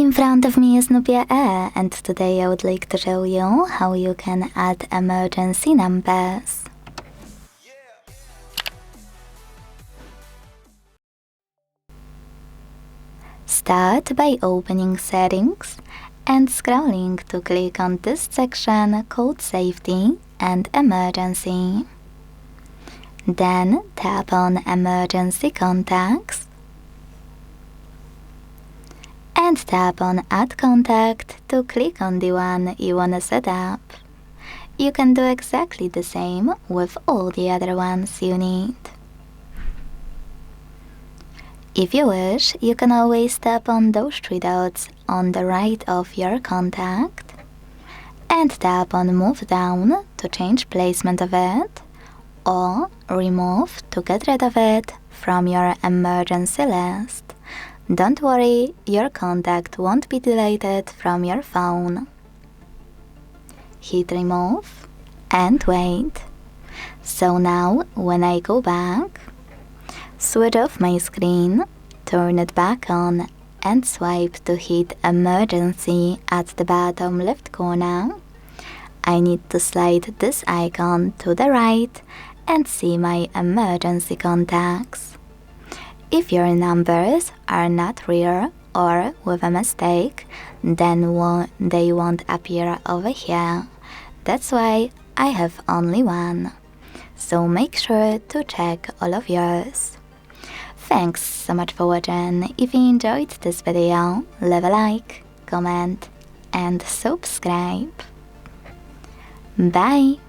In front of me is NUBIA Air, and today I would like to show you how you can add emergency numbers. Start by opening Settings and scrolling to click on this section called Safety and Emergency. Then tap on Emergency Contacts and tap on Add Contact to click on the one you want to set up. You can do exactly the same with all the other ones you need. If you wish, you can always tap on those three dots on the right of your contact and tap on Move Down to change placement of it, or Remove to get rid of it from your emergency list. Don't worry, your contact won't be deleted from your phone. Hit Remove and wait. So now, when I go back, switch off my screen, turn it back on, and swipe to hit Emergency at the bottom left corner. I need to slide this icon to the right and see my emergency contacts. If your numbers are not real or with a mistake, then they won't appear over here. That's why I have only one. So make sure to check all of yours. Thanks so much for watching. If you enjoyed this video, leave a like, comment and subscribe. Bye!